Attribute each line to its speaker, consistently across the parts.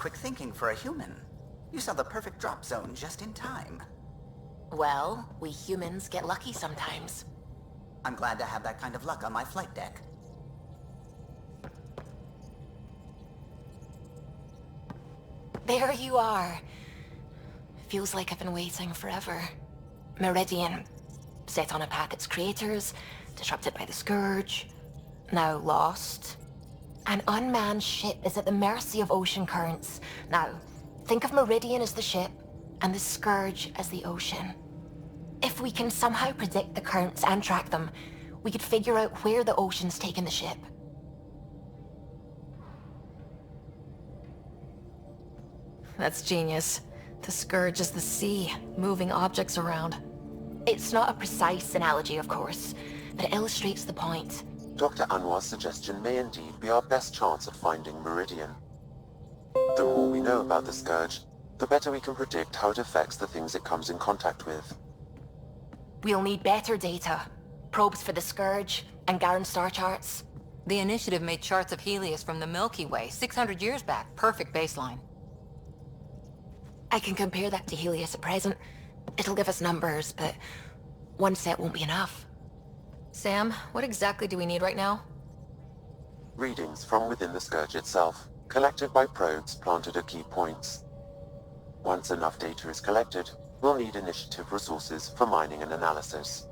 Speaker 1: quick thinking for a human. You saw the perfect drop zone just in time.
Speaker 2: Well, we humans get lucky sometimes.
Speaker 1: I'm glad to have that kind of luck on my flight deck.
Speaker 2: There you are. Feels like I've been waiting forever. Meridian, set on a path its creators, disrupted by the Scourge, now lost. An unmanned ship is at the mercy of ocean currents. Now, think of Meridian as the ship, and the Scourge as the ocean. If we can somehow predict the currents and track them, we could figure out where the ocean's taken the ship. That's genius. The Scourge is the sea, moving objects around. It's not a precise analogy, of course, but it illustrates the point.
Speaker 3: Dr. Anwar's suggestion may indeed be our best chance at finding Meridian. The more we know about the Scourge, the better we can predict how it affects the things it comes in contact with.
Speaker 2: We'll need better data. Probes for the Scourge, and Garen star charts.
Speaker 4: The Initiative made charts of Helios from the Milky Way 600 years back. Perfect baseline.
Speaker 2: I can compare that to Helios at present. It'll give us numbers, but one set won't be enough.
Speaker 4: Sam, what exactly do we need right now?
Speaker 3: Readings from within the Scourge itself, collected by probes planted at key points. Once enough data is collected, we'll need Initiative resources for mining and analysis.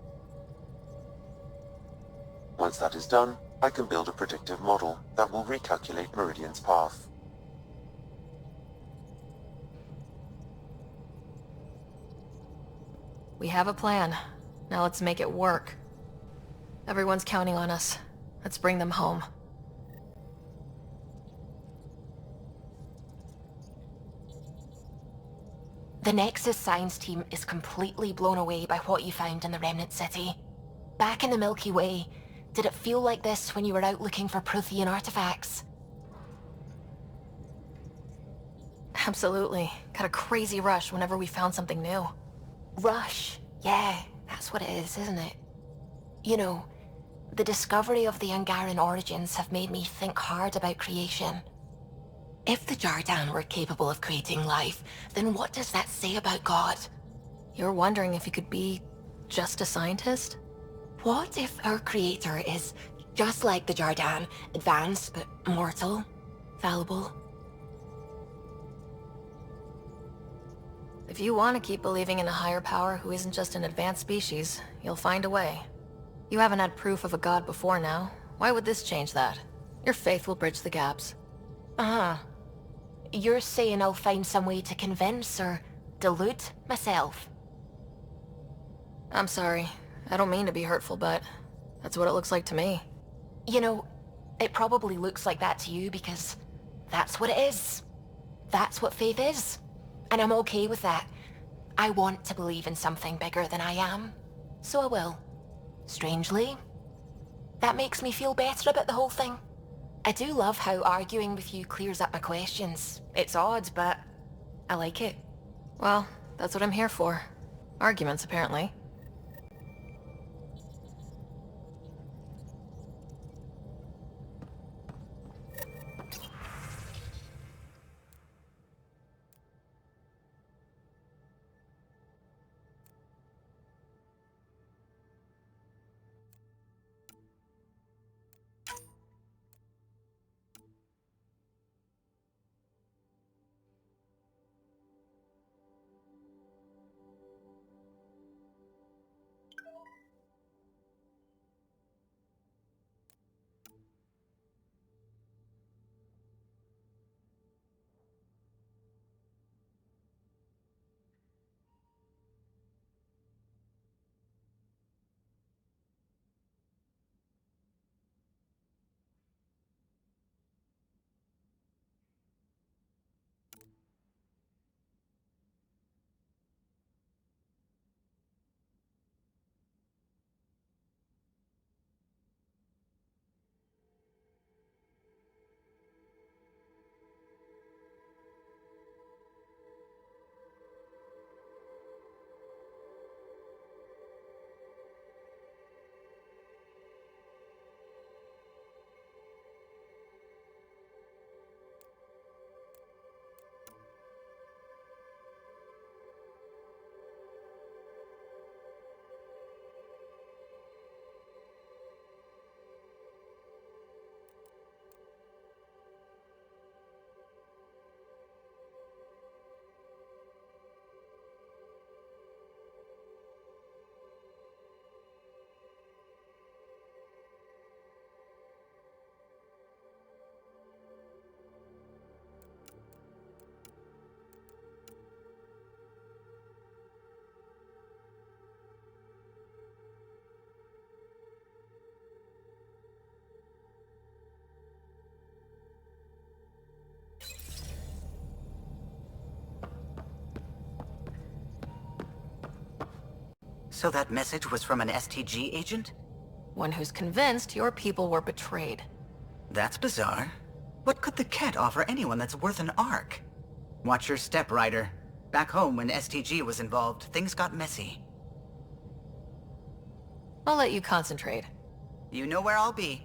Speaker 3: Once that is done, I can build a predictive model that will recalculate Meridian's path.
Speaker 4: We have a plan. Now let's make it work. Everyone's counting on us. Let's bring them home.
Speaker 2: The Nexus science team is completely blown away by what you found in the Remnant City. Back in the Milky Way, did it feel like this when you were out looking for Prothean artifacts?
Speaker 4: Absolutely. Got a crazy rush whenever we found something new.
Speaker 2: Rush. Yeah, that's what it is, isn't it? You know, the discovery of the Angaran origins have made me think hard about creation. If the Jardan were capable of creating life, then what does that say about God?
Speaker 4: You're wondering if you could be just a scientist?
Speaker 2: What if our creator is just like the Jardan, advanced but mortal, fallible?
Speaker 4: If you want to keep believing in a higher power who isn't just an advanced species, you'll find a way. You haven't had proof of a god before now. Why would this change that? Your faith will bridge the gaps.
Speaker 2: Uh-huh. You're saying I'll find some way to convince or delude myself?
Speaker 4: I'm sorry. I don't mean to be hurtful, but that's what it looks like to me.
Speaker 2: You know, it probably looks like that to you because that's what it is. That's what faith is. And I'm okay with that. I want to believe in something bigger than I am, so I will. Strangely, that makes me feel better about the whole thing. I do love how arguing with you clears up my questions. It's odd, but I like it.
Speaker 4: Well, that's what I'm here for. Arguments, apparently.
Speaker 1: So that message was from an STG agent?
Speaker 4: One who's convinced your people were betrayed.
Speaker 1: That's bizarre. What could the Ket offer anyone that's worth an arc? Watch your step, Ryder. Back home, when STG was involved, things got messy.
Speaker 4: I'll let you concentrate.
Speaker 1: You know where I'll be.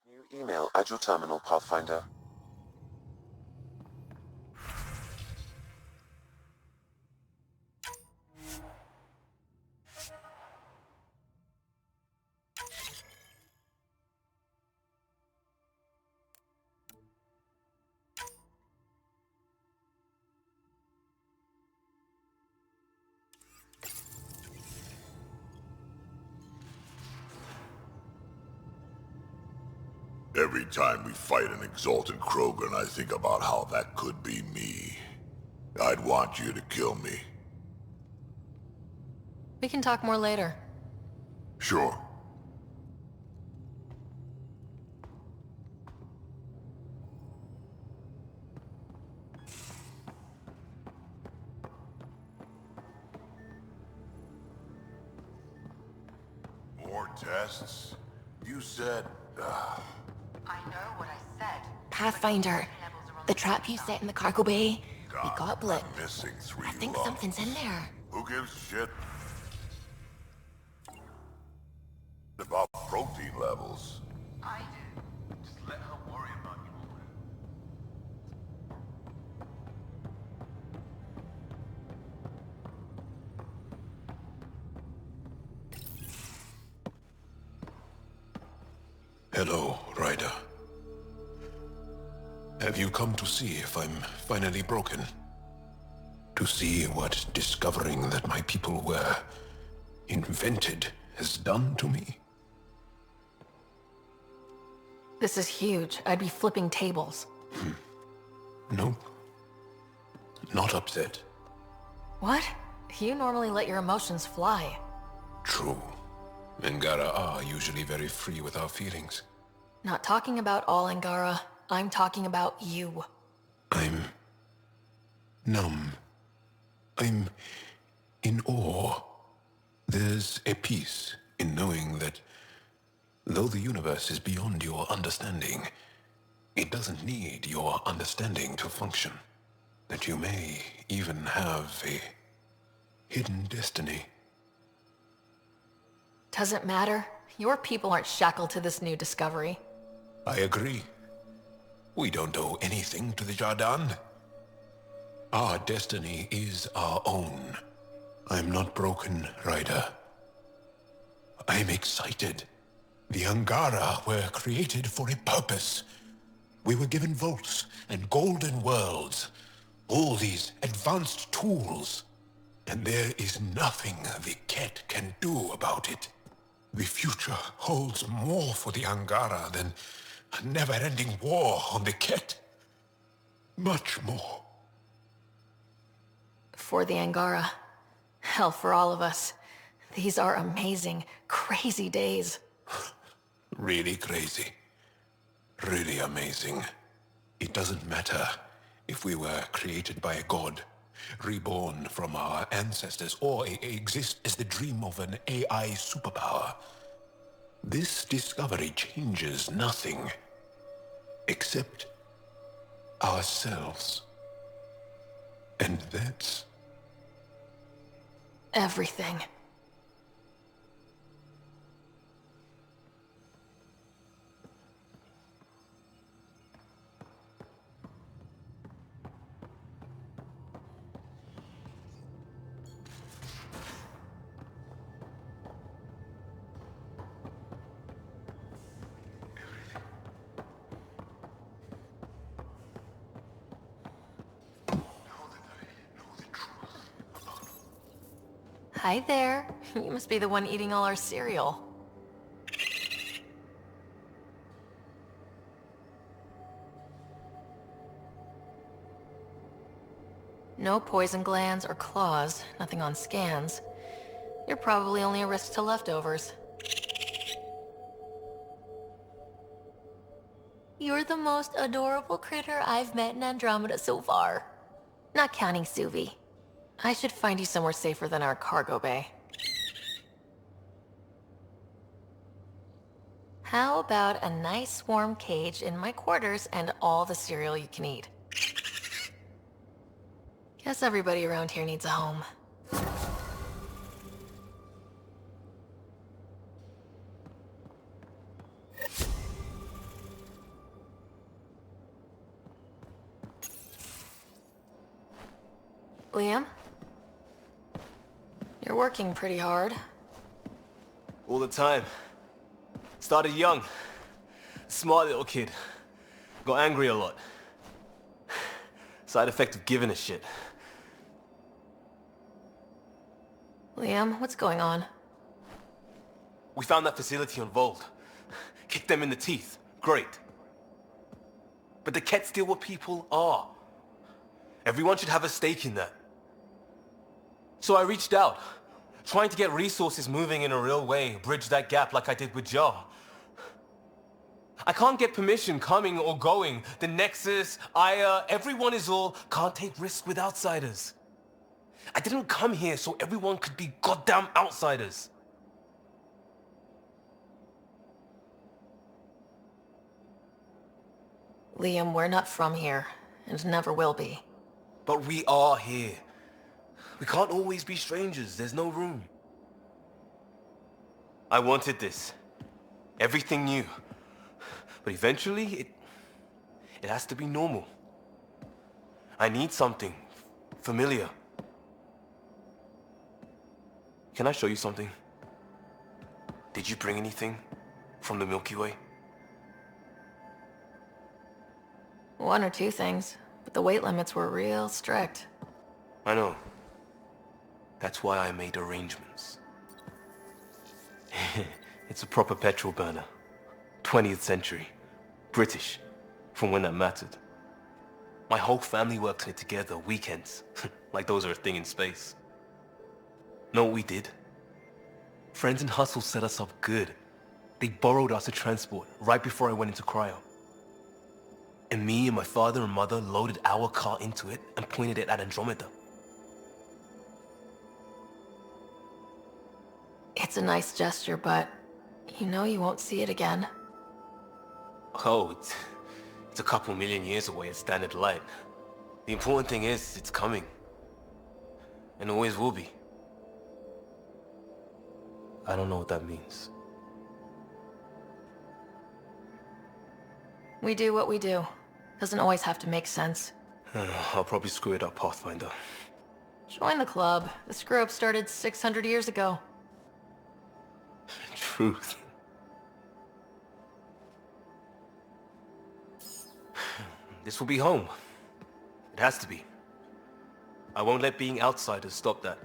Speaker 3: New email at your terminal, Pathfinder.
Speaker 5: Every time we fight an Exalted Krogan, I think about how that could be me. I'd want you to kill me.
Speaker 4: We can talk more later.
Speaker 5: Sure. More tests? You said...
Speaker 2: I know what I said. Pathfinder, The trap you set in the cargo bay, we
Speaker 5: God,
Speaker 2: got a blip.
Speaker 5: I'm missing 3
Speaker 2: I think
Speaker 5: lungs.
Speaker 2: something's in there.
Speaker 5: Who gives a shit about protein levels?
Speaker 6: I do. Just let her worry about you all.
Speaker 7: Hello, Ryder. Have you come to see if I'm finally broken? To see what discovering that my people were invented has done to me?
Speaker 4: This is huge. I'd be flipping tables.
Speaker 7: Nope. Not upset.
Speaker 4: What? You normally let your emotions fly.
Speaker 7: True. Angara are usually very free with our feelings.
Speaker 4: Not talking about all Angara. I'm talking about you.
Speaker 7: I'm numb. I'm in awe. There's a peace in knowing that though the universe is beyond your understanding, it doesn't need your understanding to function. That you may even have a hidden destiny.
Speaker 4: Doesn't matter. Your people aren't shackled to this new discovery.
Speaker 7: I agree. We don't owe anything to the Jardan. Our destiny is our own. I'm not broken, Ryder. I'm excited. The Angara were created for a purpose. We were given vaults and golden worlds. All these advanced tools. And there is nothing the Ket can do about it. The future holds more for the Angara than a never-ending war on the Ket. Much more.
Speaker 4: For the Angara. Hell, for all of us. These are amazing, crazy days.
Speaker 7: Really crazy. Really amazing. It doesn't matter if we were created by a god, reborn from our ancestors, or exist as the dream of an AI superpower. This discovery changes nothing except ourselves. And that's
Speaker 4: Everything. Hi there. You must be the one eating all our cereal. No poison glands or claws, nothing on scans. You're probably only a risk to leftovers. You're the most adorable critter I've met in Andromeda so far. Not counting Suvi. I should find you somewhere safer than our cargo bay. How about a nice warm cage in my quarters and all the cereal you can eat? Guess everybody around here needs a home. Liam? You're working pretty hard.
Speaker 6: All the time. Started young. Smart little kid. Got angry a lot. Side effect of giving a shit.
Speaker 4: Liam, what's going on?
Speaker 6: We found that facility on Vold. Kicked them in the teeth. Great. But the Ket's still what people are. Everyone should have a stake in that. So I reached out, trying to get resources moving in a real way, bridge that gap like I did with Jar. I can't get permission coming or going. The Nexus, Aya, everyone is all, can't take risks with outsiders. I didn't come here so everyone could be goddamn outsiders.
Speaker 4: Liam, we're not from here. and never will be.
Speaker 6: But we are here. We can't always be strangers. There's no room. I wanted this. Everything new. But eventually, it has to be normal. I need something familiar. Can I show you something? Did you bring anything from the Milky Way?
Speaker 4: One or two things, but the weight limits were real strict.
Speaker 6: I know. That's why I made arrangements. It's a proper petrol burner. 20th century. British. From when that mattered. My whole family works in it together, weekends. Like those are a thing in space. Know what we did? Friends in Hustle set us up good. They borrowed us to transport right before I went into cryo. And me and my father and mother loaded our car into it and pointed it at Andromeda.
Speaker 4: It's a nice gesture, but you know you won't see it again.
Speaker 6: Oh, it's a couple million years away at standard light. The important thing is, it's coming. And always will be. I don't know what that means.
Speaker 4: We do what we do. Doesn't always have to make sense.
Speaker 6: I'll probably screw it up, Pathfinder.
Speaker 4: Join the club. The screw-up started 600 years ago.
Speaker 6: Truth. This will be home. It has to be. I won't let being outsiders stop that.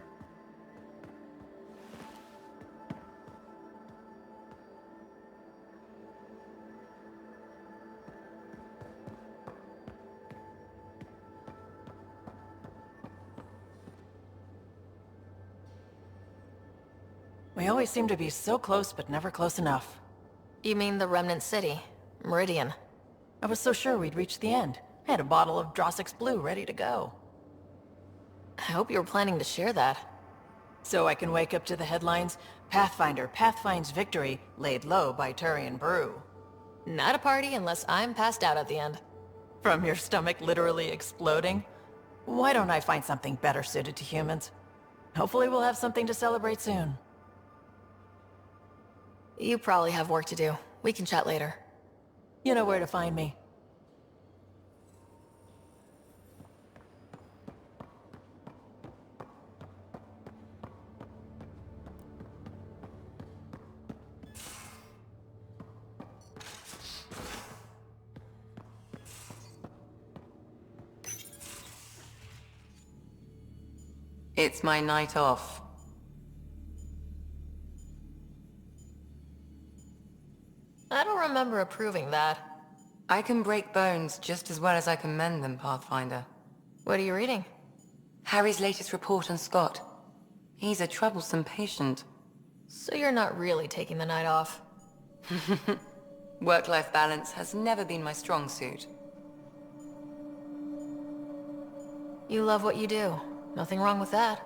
Speaker 8: We always seem to be so close, but never close enough.
Speaker 4: You mean the Remnant City, Meridian?
Speaker 8: I was so sure we'd reach the end. I had a bottle of Drossix Blue ready to go.
Speaker 4: I hope you were planning to share that.
Speaker 8: So I can wake up to the headlines, Pathfinder pathfinds victory, laid low by Turian Brew.
Speaker 4: Not a party unless I'm passed out at the end.
Speaker 8: From your stomach literally exploding? Why don't I find something better suited to humans? Hopefully we'll have something to celebrate soon.
Speaker 4: You probably have work to do. We can chat later.
Speaker 8: You know where to find me.
Speaker 9: It's my night off.
Speaker 4: I don't remember approving that.
Speaker 9: I can break bones just as well as I can mend them, Pathfinder.
Speaker 4: What are you reading?
Speaker 9: Harry's latest report on Scott. He's a troublesome patient.
Speaker 4: So you're not really taking the night off?
Speaker 9: Work-life balance has never been my strong suit.
Speaker 4: You love what you do. Nothing wrong with that.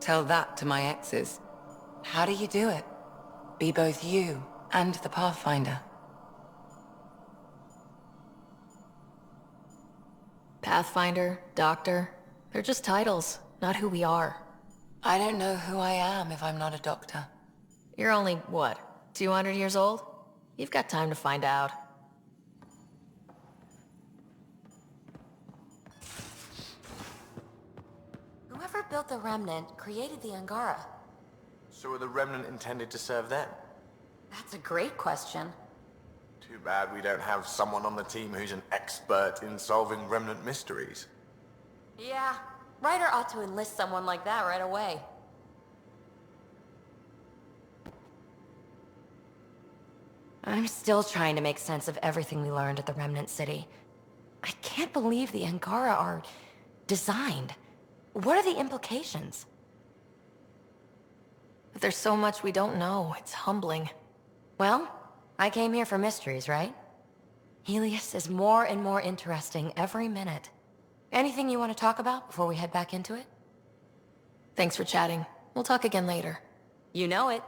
Speaker 9: Tell that to my exes. How do you do it? Be both you and the Pathfinder.
Speaker 4: Pathfinder, Doctor, they're just titles, not who we are.
Speaker 9: I don't know who I am if I'm not a doctor.
Speaker 4: You're only, what, 200 years old? You've got time to find out.
Speaker 2: Whoever built the Remnant created the Angara.
Speaker 10: So were the Remnant intended to serve them?
Speaker 2: That's a great question.
Speaker 10: Too bad we don't have someone on the team who's an expert in solving Remnant mysteries.
Speaker 2: Yeah, Ryder ought to enlist someone like that right away. I'm still trying to make sense of everything we learned at the Remnant City. I can't believe the Angara are designed. What are the implications?
Speaker 4: There's so much we don't know. It's humbling.
Speaker 2: Well, I came here for mysteries, right? Helios is more and more interesting every minute. Anything you want to talk about before we head back into it?
Speaker 4: Thanks for chatting. We'll talk again later.
Speaker 2: You know it.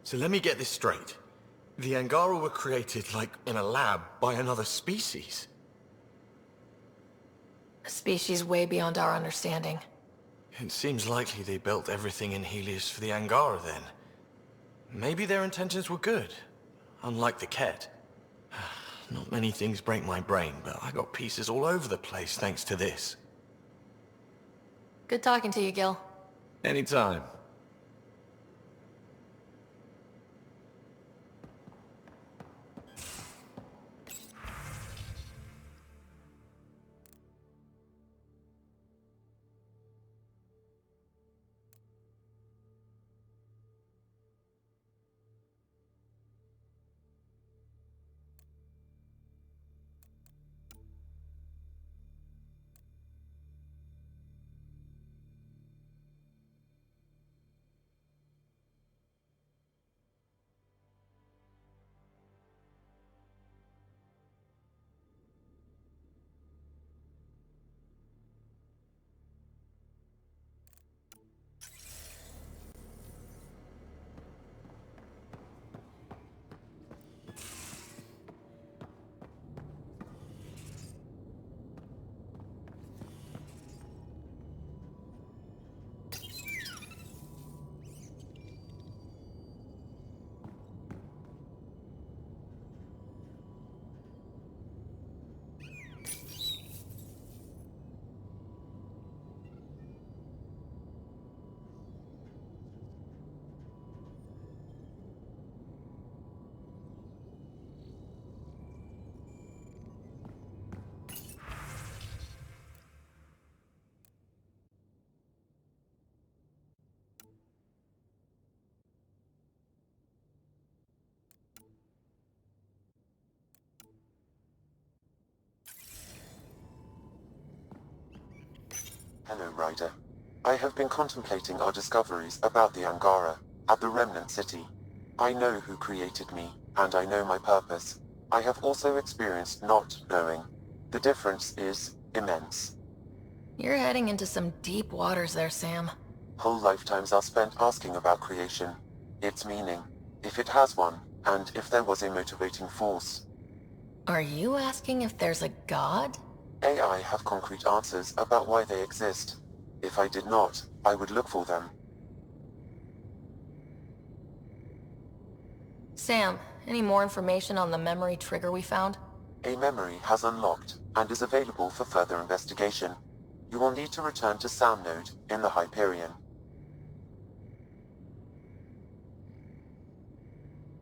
Speaker 10: So let me get this straight. The Angara were created, like, in a lab by another species.
Speaker 4: A species way beyond our understanding.
Speaker 10: It seems likely they built everything in Helios for the Angara then. Maybe their intentions were good, unlike the Ket. Not many things break my brain, but I got pieces all over the place thanks to this.
Speaker 4: Good talking to you, Gil.
Speaker 10: Anytime.
Speaker 3: Hello, Ryder. I have been contemplating our discoveries about the Angara at the Remnant City. I know who created me, and I know my purpose. I have also experienced not knowing. The difference is immense.
Speaker 4: You're heading into some deep waters there, Sam.
Speaker 3: Whole lifetimes are spent asking about creation, its meaning, if it has one, and if there was a motivating force.
Speaker 4: Are you asking if there's a god?
Speaker 3: AI have concrete answers about why they exist. If I did not, I would look for them.
Speaker 4: Sam, any more information on the memory trigger we found?
Speaker 3: A memory has unlocked and is available for further investigation. You will need to return to Sound Node in the Hyperion.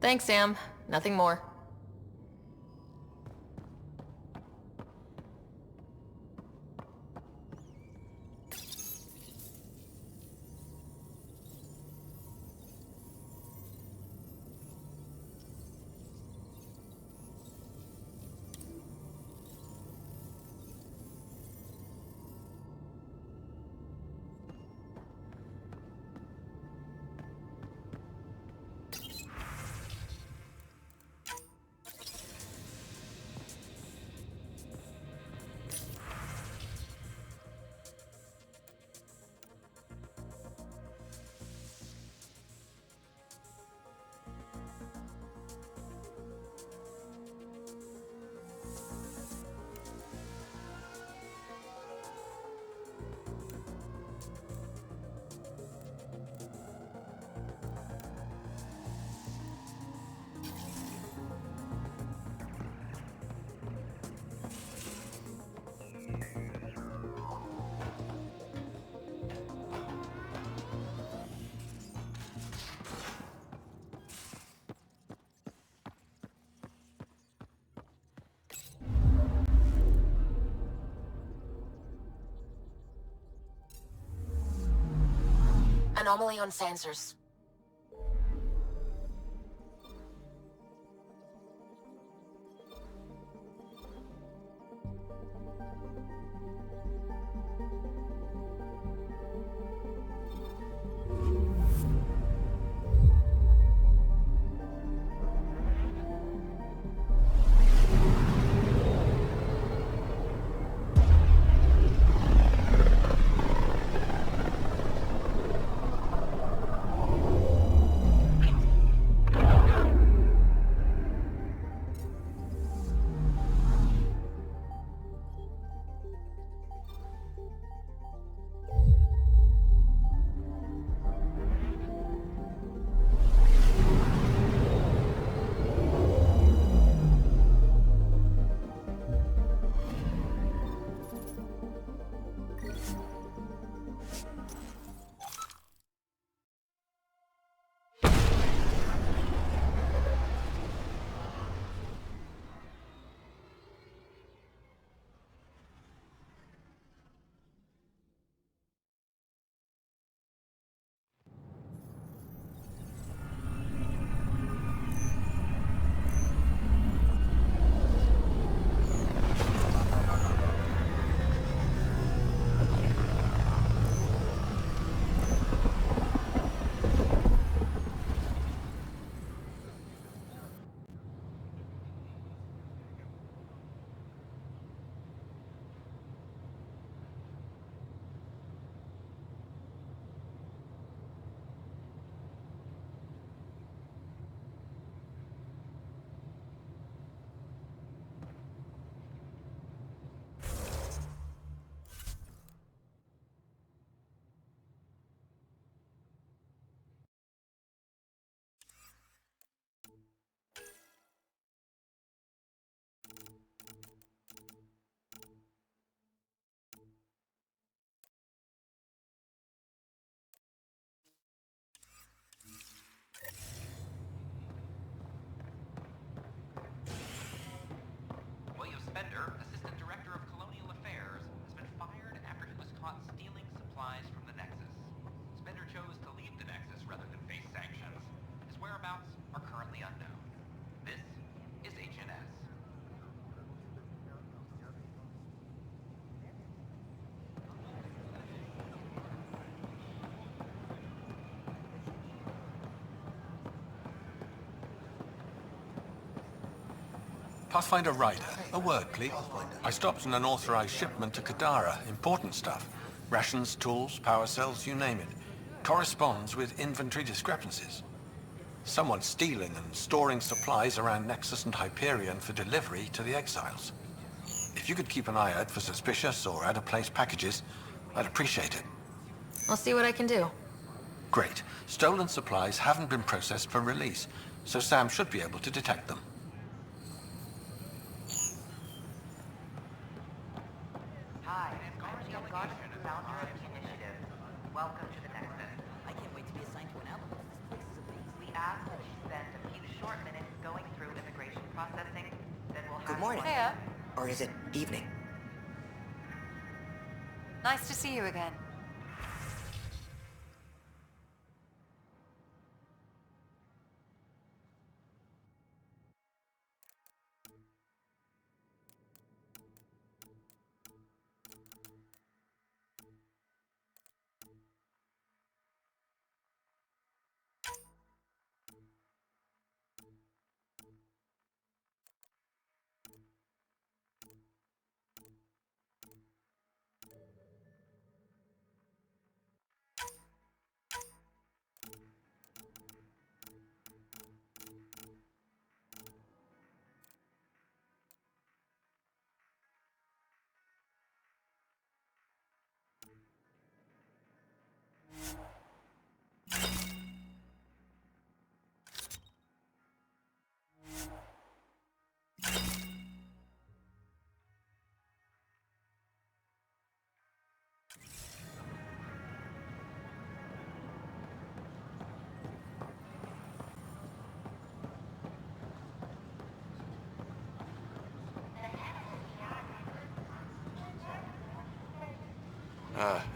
Speaker 4: Thanks, Sam. Nothing more.
Speaker 2: Anomaly on sensors.
Speaker 7: Pathfinder Ryder, a word, please. I stopped an unauthorized shipment to Kadara. Important stuff. Rations, tools, power cells, you name it. Corresponds with inventory discrepancies. Someone's stealing and storing supplies around Nexus and Hyperion for delivery to the exiles. If you could keep an eye out for suspicious or out-of-place packages, I'd appreciate it.
Speaker 4: I'll see what I can do.
Speaker 7: Great. Stolen supplies haven't been processed for release, so Sam should be able to detect them.
Speaker 11: Hi, I'm founder of the initiative. Welcome to the Nexus.
Speaker 1: I can't wait to be assigned to an album. This place is amazing.
Speaker 11: We ask that you spend a few short minutes going through immigration processing, then we'll have...
Speaker 1: Good morning.
Speaker 11: Hiya.
Speaker 1: Or is it evening?
Speaker 11: Nice to see you again.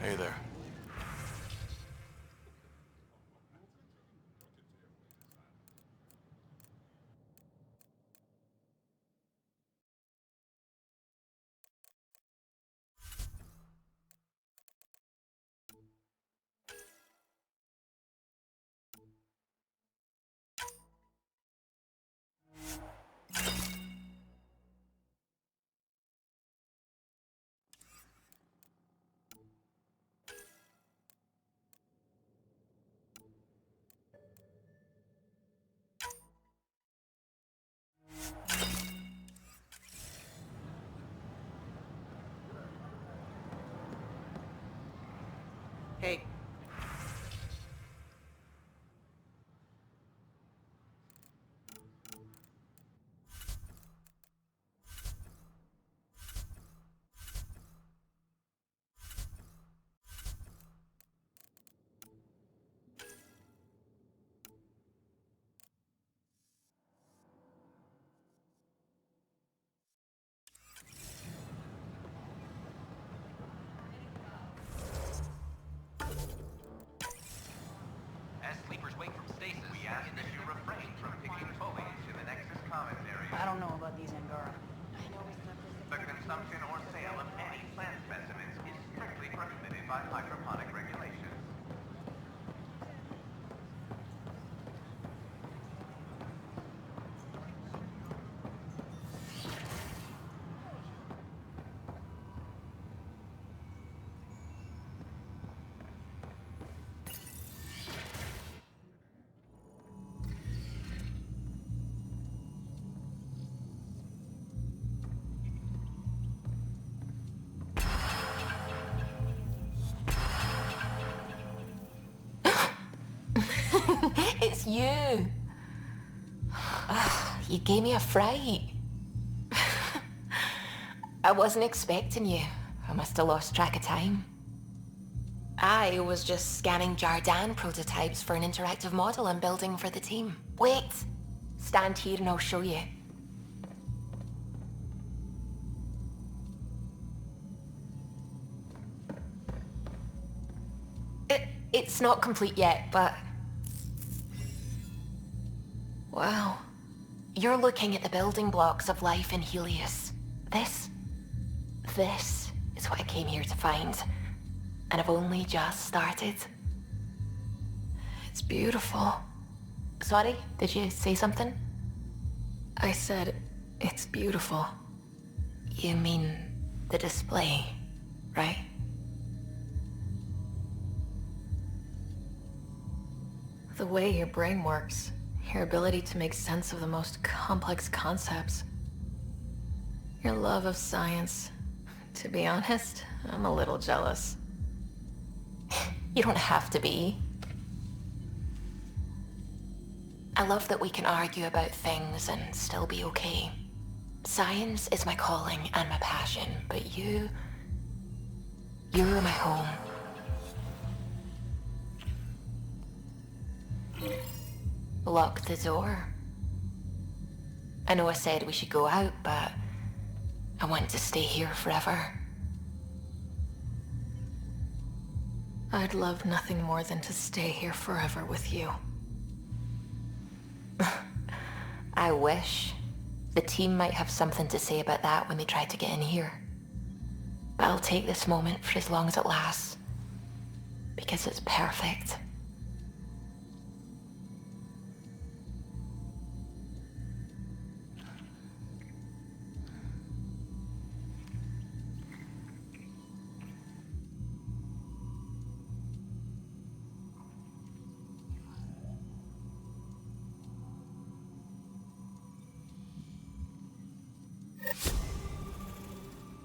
Speaker 10: Hey there.
Speaker 1: Hey.
Speaker 12: As sleepers wake from stasis, we ask that you refrain from picking foliage in the Nexus Commons area.
Speaker 1: I don't know about these Angara.
Speaker 12: The consumption or sale of any plant specimens is strictly prohibited by hydroponic regulations.
Speaker 2: It's you. You gave me a fright. I wasn't expecting you. I must have lost track of time. I was just scanning Jardan prototypes for an interactive model I'm building for the team. Wait! Stand here and I'll show you. It's not complete yet, but... Wow. You're looking at the building blocks of life in Helios. This is what I came here to find. And I've only just started.
Speaker 4: It's beautiful.
Speaker 2: Sorry, did you say something?
Speaker 4: I said, It's beautiful.
Speaker 2: You mean the display, right?
Speaker 4: The way your brain works, your ability to make sense of the most complex concepts. Your love of science. To be honest, I'm a little jealous.
Speaker 2: You don't have to be. I love that we can argue about things and still be okay. Science is my calling and my passion, but you're my home. Lock the door. I know I said we should go out, but I want to stay here forever.
Speaker 4: I'd love nothing more than to stay here forever with you.
Speaker 2: I wish. The team might have something to say about that when they try to get in here. But I'll take this moment for as long as it lasts. Because it's perfect.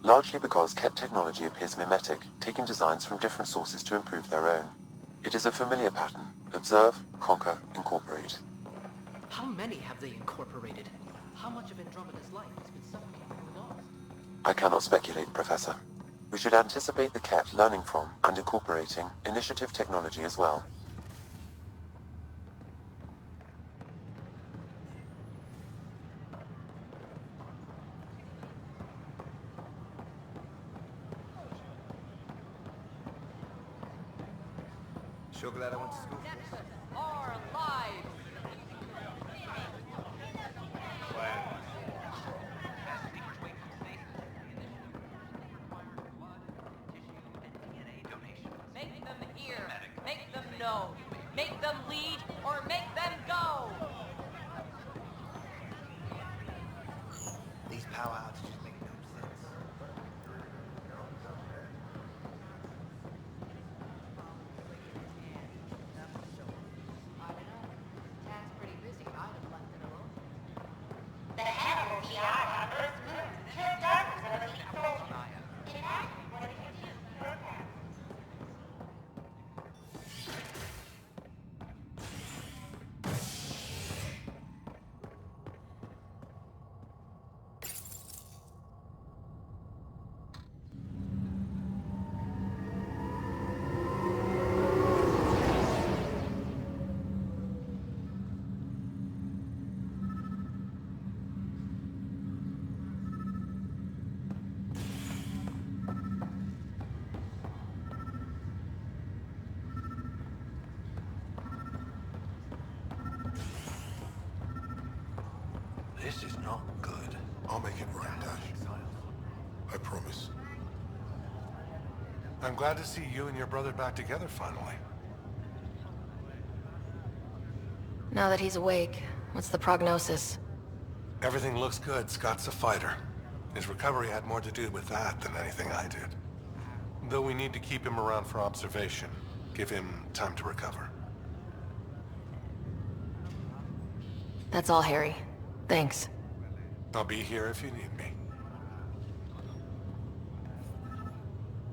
Speaker 3: Largely because Ket technology appears mimetic, taking designs from different sources to improve their own. It is a familiar pattern. Observe, conquer, incorporate.
Speaker 13: How many have they incorporated? How much of Andromeda's life has been suffocated or lost?
Speaker 3: I cannot speculate, Professor. We should anticipate the Ket learning from and incorporating initiative technology as well.
Speaker 6: Sure glad I went to school.
Speaker 11: Nexus are live!
Speaker 12: As sleepers wake from stasis, the initiative requires blood, tissue, and DNA donations.
Speaker 11: Make them hear. Make them know. Make them lead or make them go!
Speaker 6: These power outages make no sense.
Speaker 11: Tad's pretty busy. I'd have left it alone.
Speaker 14: The animal GR on Earth's moon killed dozens of elite soldiers. Imagine what it could do to your past.
Speaker 7: This is not good.
Speaker 15: I'll make it right, Dash. I promise. I'm glad to see you and your brother back together finally.
Speaker 4: Now that he's awake, what's the prognosis?
Speaker 15: Everything looks good. Scott's a fighter. His recovery had more to do with that than anything I did. Though we need to keep him around for observation. Give him time to recover.
Speaker 4: That's all, Harry. Thanks.
Speaker 15: I'll be here if you need me.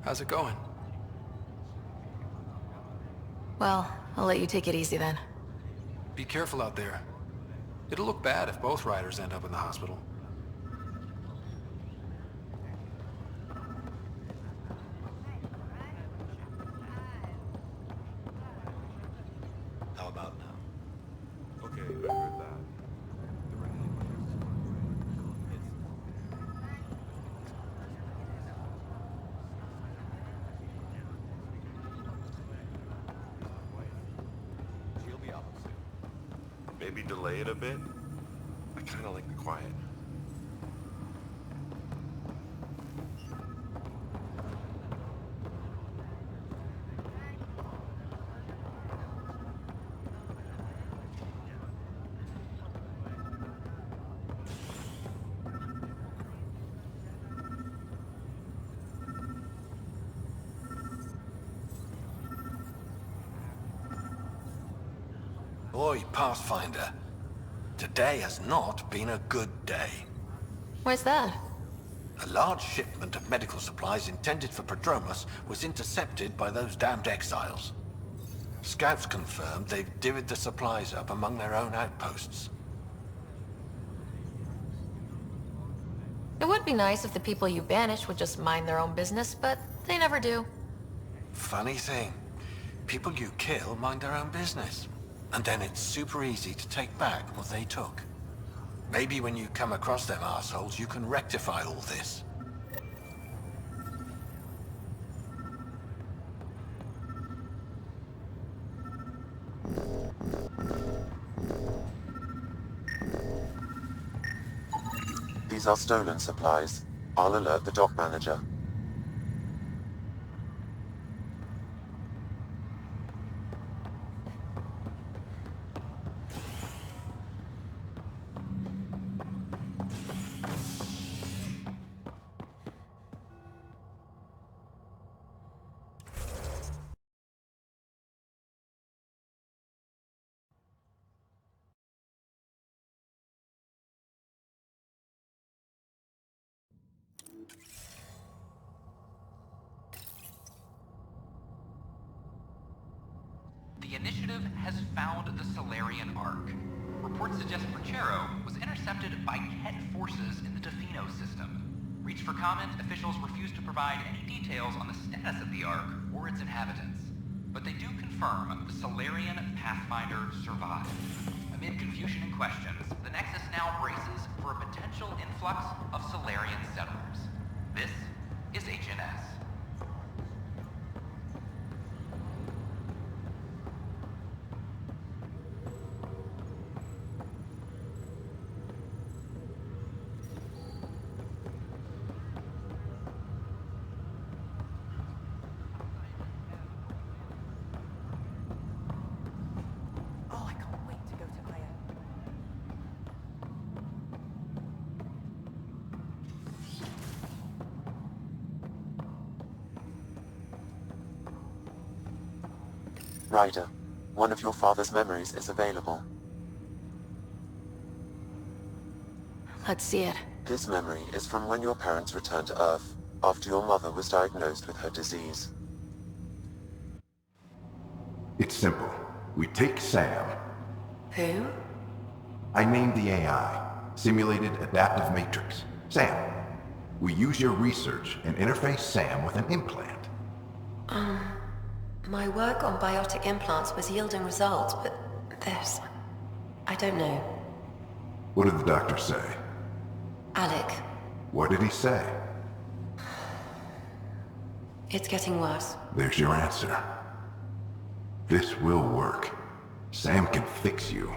Speaker 10: How's it going?
Speaker 4: Well, I'll let you take it easy then.
Speaker 16: Be careful out there. It'll look bad if both Ryders end up in the hospital.
Speaker 6: How about now? Okay, I heard that.
Speaker 3: She'll be up soon. Maybe delay it a bit? I kinda like the quiet.
Speaker 7: Boy, Pathfinder. Today has not been a good day.
Speaker 4: Why's that?
Speaker 7: A large shipment of medical supplies intended for Prodromus was intercepted by those damned exiles. Scouts confirmed they've divvied the supplies up among their own outposts.
Speaker 4: It would be nice if the people you banish would just mind their own business, but they never do.
Speaker 7: Funny thing. People you kill mind their own business. And then it's super easy to take back what they took. Maybe when you come across them assholes, you can rectify all this.
Speaker 3: These are stolen supplies. I'll alert the dock manager.
Speaker 12: The initiative has found the Solarian Ark. Reports suggest Perchero was intercepted by Ket forces in the Divina system. Reached for comment, officials refuse to provide any details on the status of the Ark or its inhabitants. But they do confirm the Solarian Pathfinder survived. Amid confusion and questions, the Nexus now braces for a potential influx of Solarian settlers. This is HNS.
Speaker 3: Ryder, one of your father's memories is available.
Speaker 4: Let's see it.
Speaker 3: This memory is from when your parents returned to Earth, after your mother was diagnosed with her disease.
Speaker 17: It's simple. We take Sam.
Speaker 9: Who?
Speaker 17: I named the AI, Simulated Adaptive Matrix. Sam. We use your research and interface Sam with an implant.
Speaker 2: My work on biotic implants was yielding results, but this... I don't know.
Speaker 17: What did the doctor say?
Speaker 2: Alec,
Speaker 17: What did he say?
Speaker 2: it's getting worse.
Speaker 17: There's your answer. This will work. Sam can fix you.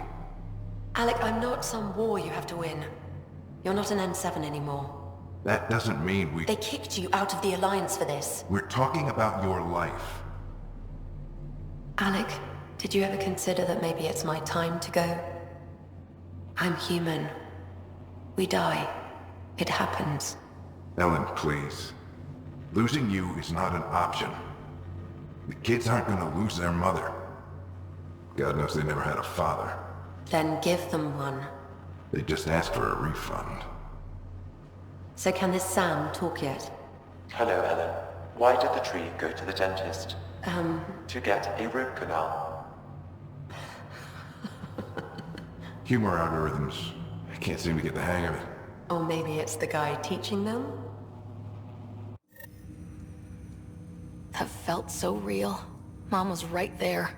Speaker 2: Alec, I'm not some war you have to win. You're not an N7 anymore.
Speaker 17: That doesn't mean we...
Speaker 2: They kicked you out of the Alliance for this.
Speaker 17: We're talking about your life.
Speaker 2: Alec, did you ever consider that maybe it's my time to go? I'm human. We die. It happens.
Speaker 17: Ellen, please. Losing you is not an option. The kids aren't gonna lose their mother. God knows they never had a father.
Speaker 2: Then give them one.
Speaker 17: They just asked for a refund.
Speaker 2: So can this Sam talk yet?
Speaker 3: Hello, Ellen. Why did the tree go to the dentist? To get a root canal.
Speaker 17: Humor algorithms. I can't seem to get the hang of it.
Speaker 2: Or maybe it's the guy teaching them?
Speaker 4: That felt so real. Mom was right there.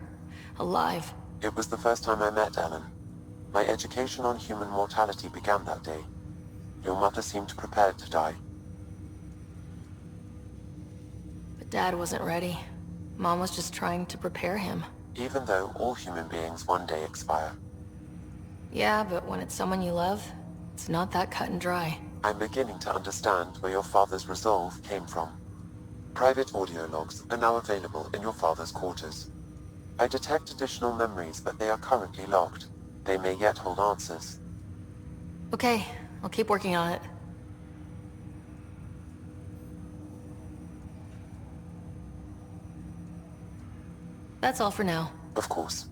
Speaker 4: Alive.
Speaker 3: It was the first time I met Ellen. My education on human mortality began that day. Your mother seemed prepared to die.
Speaker 4: But Dad wasn't ready. Mom was just trying to prepare him.
Speaker 3: Even though all human beings one day expire.
Speaker 4: Yeah, but when it's someone you love, it's not that cut and dry.
Speaker 3: I'm beginning to understand where your father's resolve came from. Private audio logs are now available in your father's quarters. I detect additional memories, but they are currently locked. They may yet hold answers.
Speaker 4: Okay, I'll keep working on it. That's all for now.
Speaker 3: Of course.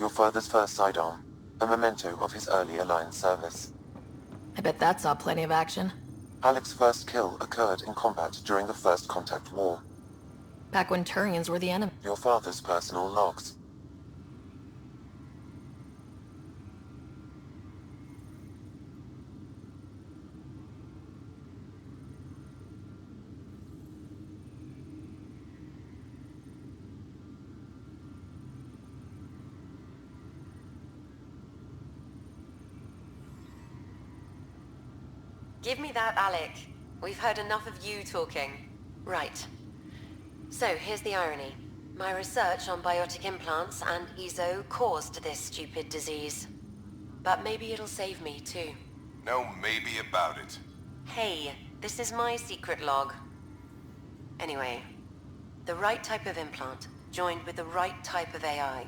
Speaker 3: Your father's first sidearm, a memento of his early Alliance service.
Speaker 4: I bet that saw plenty of action.
Speaker 3: Alec's first kill occurred in combat during the First Contact War.
Speaker 4: Back when Turians were the enemy.
Speaker 3: Your father's personal logs.
Speaker 18: Give me that, Alec. We've heard enough of you talking. Right. So, here's the irony. My research on biotic implants and EZO caused this stupid disease. But maybe it'll save me, too.
Speaker 17: No maybe about it.
Speaker 18: Hey, this is my secret log. Anyway, the right type of implant, joined with the right type of AI,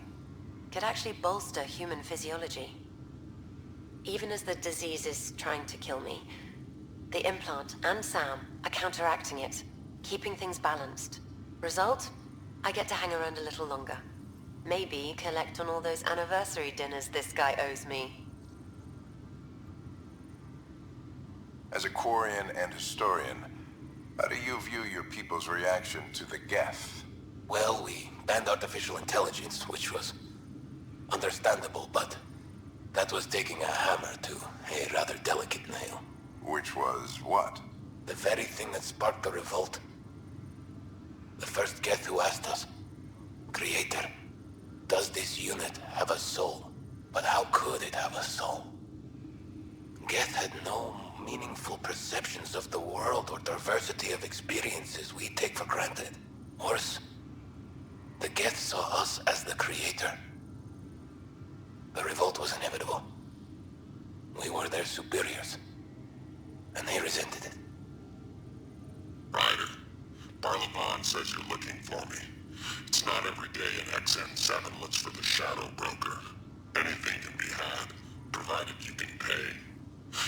Speaker 18: could actually bolster human physiology. Even as the disease is trying to kill me, the implant and Sam are counteracting it, keeping things balanced. Result? I get to hang around a little longer. Maybe collect on all those anniversary dinners this guy owes me.
Speaker 17: As a Quarian and historian, how do you view your people's reaction to the Geth?
Speaker 7: Well, we banned artificial intelligence, which was understandable, but that was taking a hammer to a rather delicate nail.
Speaker 17: Which was what?
Speaker 7: The very thing that sparked the revolt. The first Geth who asked us, Creator, does this unit have a soul? But how could it have a soul? Geth had no meaningful perceptions of the world or diversity of experiences we take for granted. Worse, the Geth saw us as the Creator. The revolt was inevitable. We were their superiors, and they resented it.
Speaker 5: Ryder, Barlavon says you're looking for me. It's not every day an XN7 looks for the Shadow Broker. Anything can be had, provided you can pay.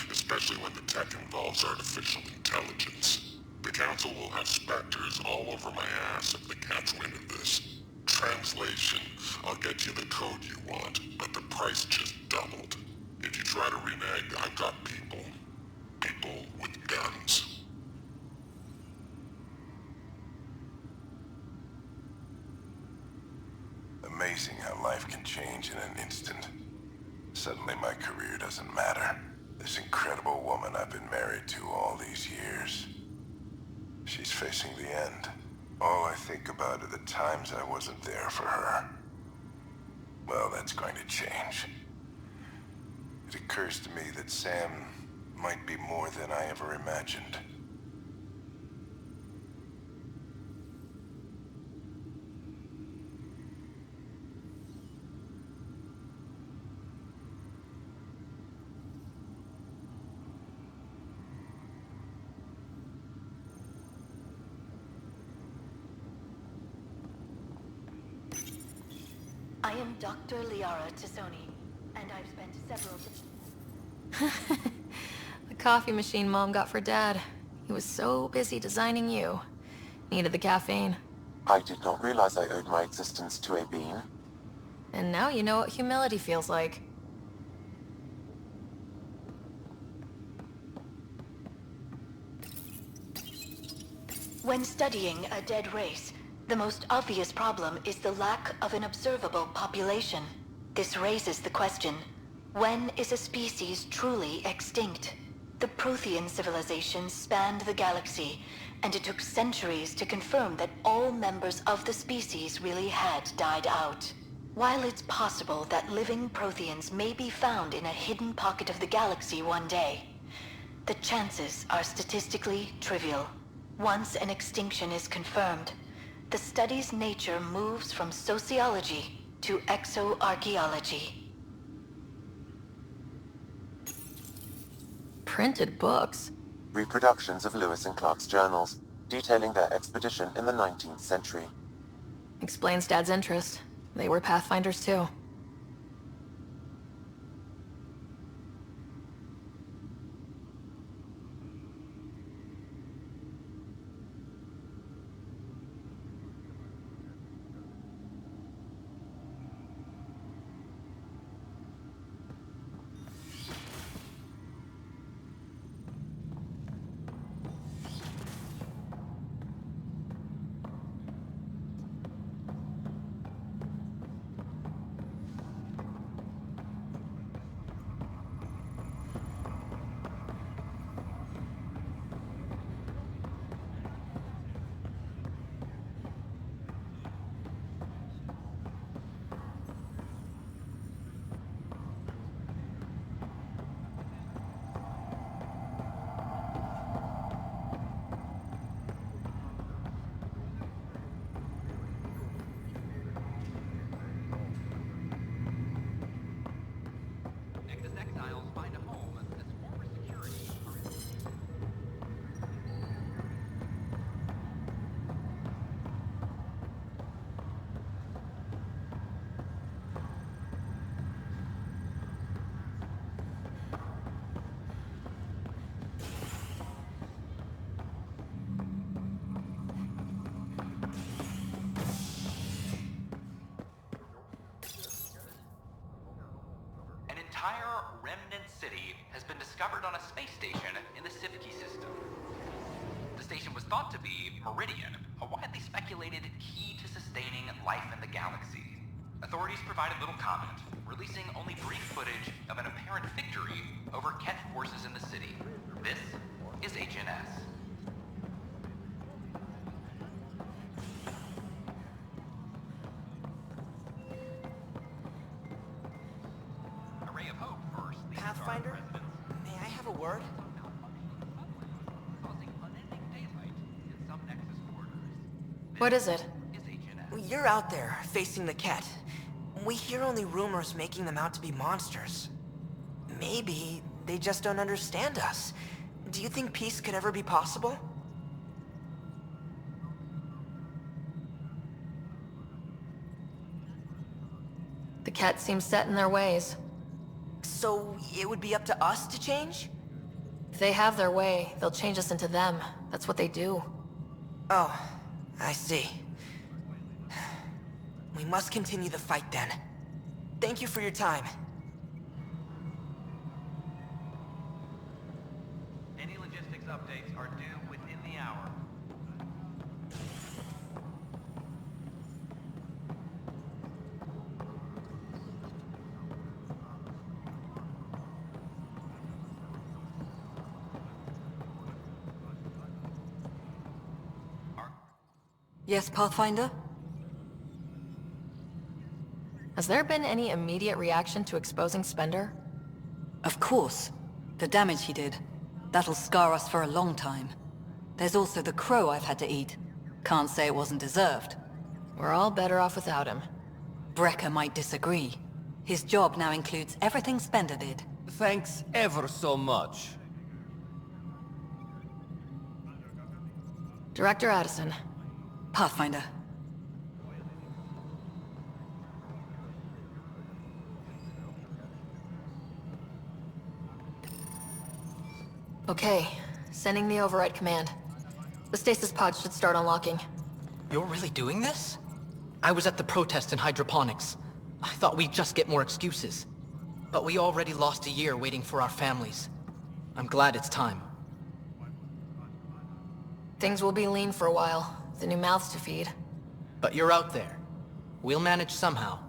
Speaker 5: Especially when the tech involves artificial intelligence. The Council will have specters all over my ass if the catch wind of this. Translation, I'll get you the code you want, but the price just doubled. If you try to renege, I've got people. People with guns.
Speaker 17: Amazing how life can change in an instant. Suddenly my career doesn't matter. This incredible woman I've been married to all these years. She's facing the end. All I think about are the times I wasn't there for her. Well, that's going to change. It occurs to me that Sam might be more than I ever imagined.
Speaker 19: I am Dr. Liara Tassoni, and I've spent several...
Speaker 4: The coffee machine Mom got for Dad. He was so busy designing you. Needed the caffeine.
Speaker 3: I did not realize I owed my existence to a being.
Speaker 4: And now you know what humility feels like.
Speaker 19: When studying a dead race, the most obvious problem is the lack of an observable population. This raises the question, when is a species truly extinct? The Prothean civilization spanned the galaxy, and it took centuries to confirm that all members of the species really had died out. While it's possible that living Protheans may be found in a hidden pocket of the galaxy one day, the chances are statistically trivial. Once an extinction is confirmed, the study's nature moves from sociology to exoarchaeology.
Speaker 4: Printed books?
Speaker 3: Reproductions of Lewis and Clark's journals, detailing their expedition in the 19th century.
Speaker 4: Explains Dad's interest. They were Pathfinders too.
Speaker 12: entire remnant city has been discovered on a space station in the Sivki system. The station was thought to be Meridian, a widely speculated key to sustaining life in the galaxy. Authorities provided little comment, releasing only brief footage of an apparent victory over Ket forces in the city. This is HNS. A ray of hope first.
Speaker 20: Pathfinder, may I have a word?
Speaker 12: Causing unending daylight in some Nexus quarters.
Speaker 4: What is it?
Speaker 20: You're out there, facing the Ket. We hear only rumors making them out to be monsters. Maybe they just don't understand us. Do you think peace could ever be possible?
Speaker 4: The Ket seems set in their ways.
Speaker 20: So it would be up to us to change?
Speaker 4: If they have their way, they'll change us into them. That's what they do.
Speaker 20: Oh, I see. We must continue the fight then. Thank you for your time.
Speaker 12: Any logistics updates are due within the hour.
Speaker 21: Yes, Pathfinder?
Speaker 4: Has there been any immediate reaction to exposing Spender?
Speaker 21: Of course. The damage he did. That'll scar us for a long time. There's also the crow I've had to eat. Can't say it wasn't deserved.
Speaker 4: We're all better off without him.
Speaker 21: Brecker might disagree. His job now includes everything Spender did.
Speaker 22: Thanks ever so much.
Speaker 4: Director Addison.
Speaker 21: Pathfinder.
Speaker 4: Okay, sending the override command. The stasis pod should start unlocking.
Speaker 13: You're really doing this? I was at the protest in hydroponics. I thought we'd just get more excuses. But we already lost a year waiting for our families. I'm glad it's time.
Speaker 4: Things will be lean for a while. The new mouths to feed.
Speaker 13: But you're out there. We'll manage somehow.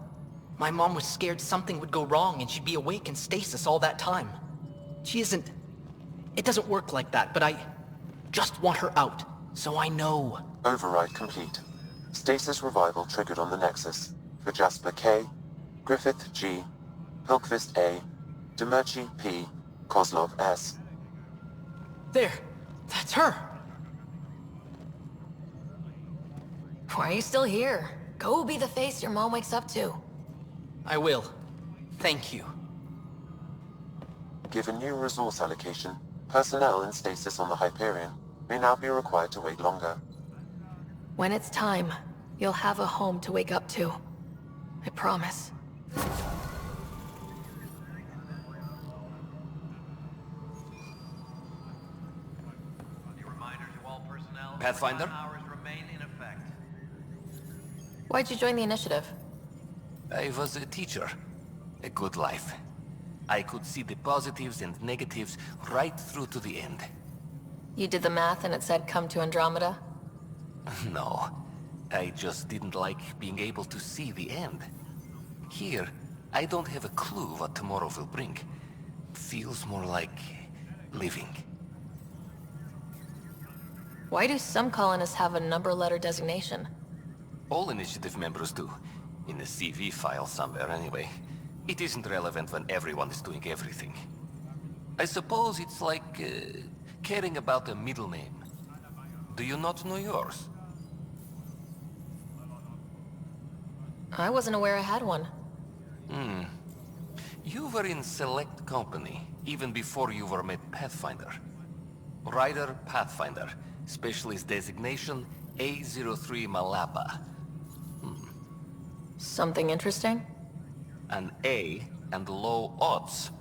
Speaker 13: My mom was scared something would go wrong and she'd be awake in stasis all that time. She isn't... It doesn't work like that, but I just want her out, so I know.
Speaker 3: Override complete. Stasis revival triggered on the Nexus. For Jasper K, Griffith G, Pilkvist A, Demerchi P, Kozlov S.
Speaker 13: There! That's her!
Speaker 4: Why are you still here? Go be the face your mom wakes up to.
Speaker 13: I will. Thank you.
Speaker 3: Given new resource allocation, personnel in stasis on the Hyperion may now be required to wait longer.
Speaker 4: When it's time, you'll have a home to wake up to. I promise.
Speaker 22: Pathfinder?
Speaker 4: Why'd you join the initiative?
Speaker 22: I was a teacher. A good life. I could see the positives and negatives right through to the end.
Speaker 4: You did the math and it said come to Andromeda?
Speaker 22: No. I just didn't like being able to see the end. Here, I don't have a clue what tomorrow will bring. Feels more like living.
Speaker 4: Why do some colonists have a number letter designation?
Speaker 22: All initiative members do. In a CV file somewhere, anyway. It isn't relevant when everyone is doing everything. I suppose it's like caring about a middle name. Do you not know yours?
Speaker 4: I wasn't aware I had one.
Speaker 22: You were in select company, even before you were made Pathfinder. Ryder Pathfinder, specialist designation A03 Malapa.
Speaker 4: Something interesting?
Speaker 22: An A and low odds.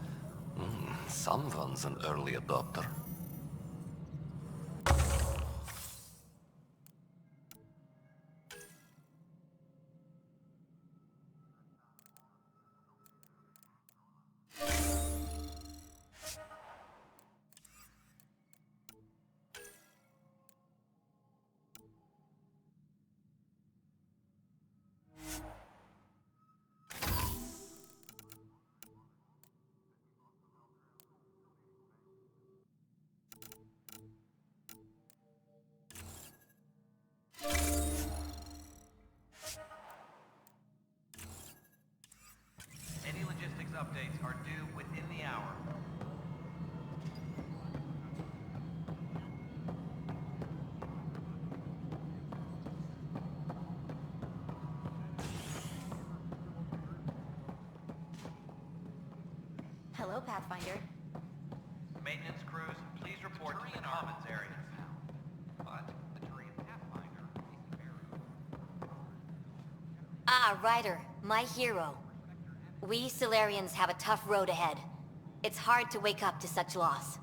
Speaker 22: Someone's an early adopter.
Speaker 1: Hello, Pathfinder.
Speaker 12: Maintenance crews, please report to the commons area. But the Turian Pathfinder is buried.
Speaker 1: Ah, Ryder, my hero. We Solarians have a tough road ahead. It's hard to wake up to such loss.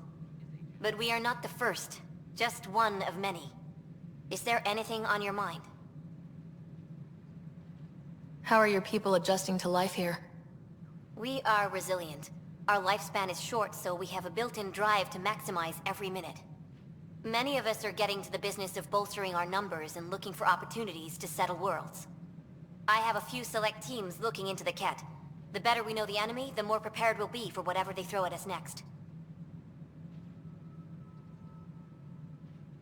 Speaker 1: But we are not the first, just one of many. Is there anything on your mind?
Speaker 4: How are your people adjusting to life here?
Speaker 1: We are resilient. Our lifespan is short, so we have a built-in drive to maximize every minute. Many of us are getting to the business of bolstering our numbers and looking for opportunities to settle worlds. I have a few select teams looking into the Ket. The better we know the enemy, the more prepared we'll be for whatever they throw at us next.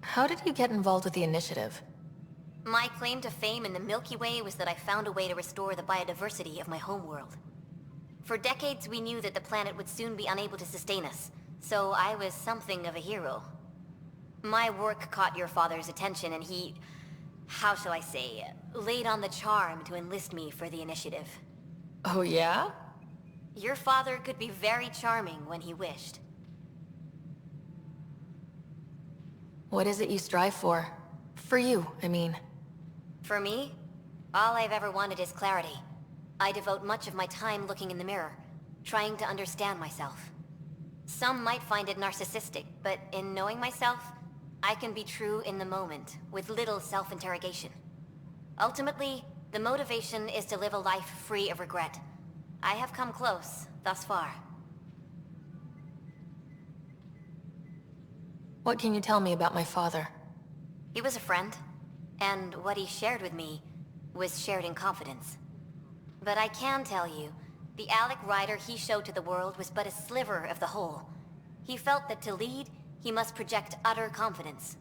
Speaker 4: How did you get involved with the Initiative?
Speaker 1: My claim to fame in the Milky Way was that I found a way to restore the biodiversity of my homeworld. For decades, we knew that the planet would soon be unable to sustain us, so I was something of a hero. My work caught your father's attention and he, how shall I say, laid on the charm to enlist me for the Initiative.
Speaker 4: Oh yeah?
Speaker 1: Your father could be very charming when he wished.
Speaker 4: What is it you strive for? For you, I mean.
Speaker 1: For me, all I've ever wanted is clarity. I devote much of my time looking in the mirror, trying to understand myself. Some might find it narcissistic, but in knowing myself, I can be true in the moment, with little self-interrogation. Ultimately, the motivation is to live a life free of regret. I have come close, thus far.
Speaker 4: What can you tell me about my father?
Speaker 1: He was a friend, and what he shared with me was shared in confidence. But I can tell you, the Alec Ryder he showed to the world was but a sliver of the whole. He felt that to lead, he must project utter confidence.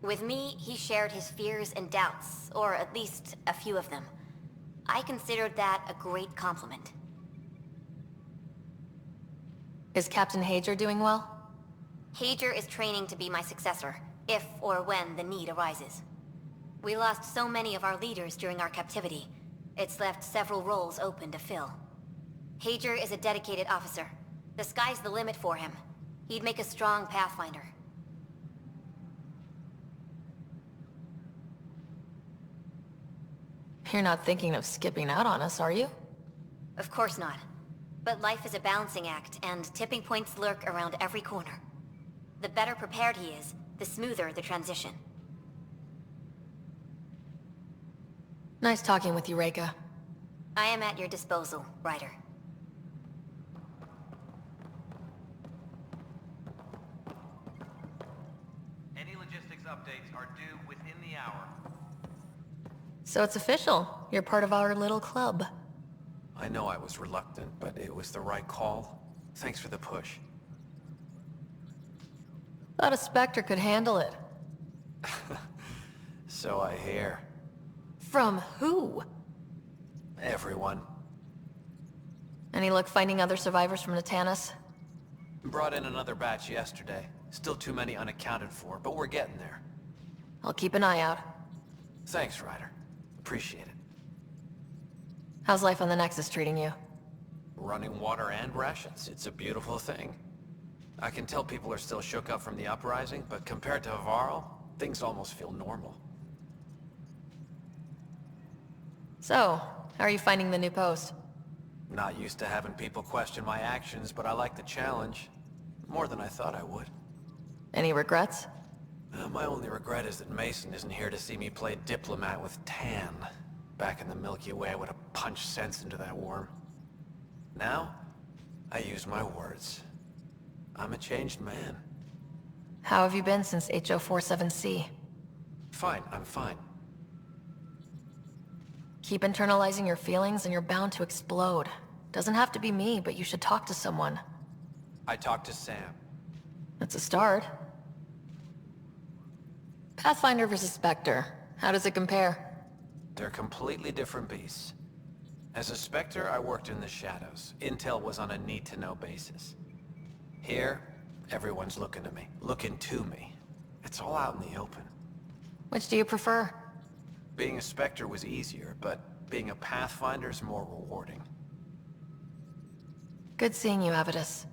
Speaker 1: With me, he shared his fears and doubts, or at least a few of them. I considered that a great compliment.
Speaker 4: Is Captain Hager doing well?
Speaker 1: Hager is training to be my successor, if or when the need arises. We lost so many of our leaders during our captivity. It's left several roles open to fill. Hager is a dedicated officer. The sky's the limit for him. He'd make a strong Pathfinder.
Speaker 4: You're not thinking of skipping out on us, are you?
Speaker 1: Of course not. But life is a balancing act, and tipping points lurk around every corner. The better prepared he is, the smoother the transition.
Speaker 4: Nice talking with you, Reika.
Speaker 1: I am at your disposal, Ryder.
Speaker 12: Any logistics updates are due within the hour.
Speaker 4: So it's official. You're part of our little club.
Speaker 16: I know I was reluctant, but it was the right call. Thanks for the push.
Speaker 4: Thought a Spectre could handle it.
Speaker 16: So I hear.
Speaker 4: From who?
Speaker 16: Everyone.
Speaker 4: Any luck finding other survivors from Natanus?
Speaker 16: Brought in another batch yesterday. Still too many unaccounted for, but we're getting there.
Speaker 4: I'll keep an eye out.
Speaker 16: Thanks, Ryder. Appreciate it.
Speaker 4: How's life on the Nexus treating you?
Speaker 16: Running water and rations. It's a beautiful thing. I can tell people are still shook up from the uprising, but compared to Varl, things almost feel normal.
Speaker 4: So, how are you finding the new post?
Speaker 16: Not used to having people question my actions, but I like the challenge. More than I thought I would.
Speaker 4: Any regrets?
Speaker 16: My only regret is that Mason isn't here to see me play diplomat with Tan. Back in the Milky Way, I would have punched sense into that worm. Now, I use my words. I'm a changed man.
Speaker 4: How have you been since HO47C?
Speaker 16: Fine, I'm fine.
Speaker 4: Keep internalizing your feelings and you're bound to explode. Doesn't have to be me, but you should talk to someone.
Speaker 16: I talked to Sam.
Speaker 4: That's a start. Pathfinder versus Spectre. How does it compare?
Speaker 16: They're completely different beasts. As a Spectre, I worked in the shadows. Intel was on a need-to-know basis. Here, everyone's looking to me. Looking to me. It's all out in the open.
Speaker 4: Which do you prefer?
Speaker 16: Being a Spectre was easier, but being a Pathfinder is more rewarding.
Speaker 4: Good seeing you, Avidus.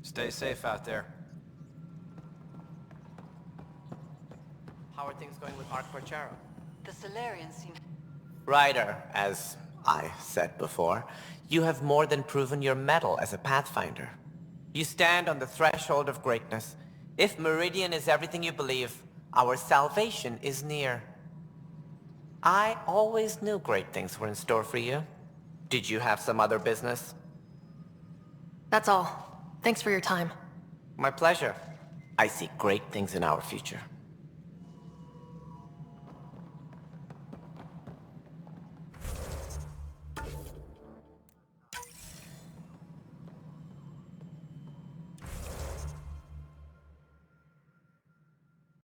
Speaker 16: Stay safe out there.
Speaker 8: How are things going with Ark Porchero?
Speaker 21: The Solarians seem...
Speaker 8: Ryder, as I said before, you have more than proven your mettle as a Pathfinder. You stand on the threshold of greatness. If Meridian is everything you believe, our salvation is near. I always knew great things were in store for you. Did you have some other business?
Speaker 4: That's all. Thanks for your time.
Speaker 8: My pleasure. I see great things in our future.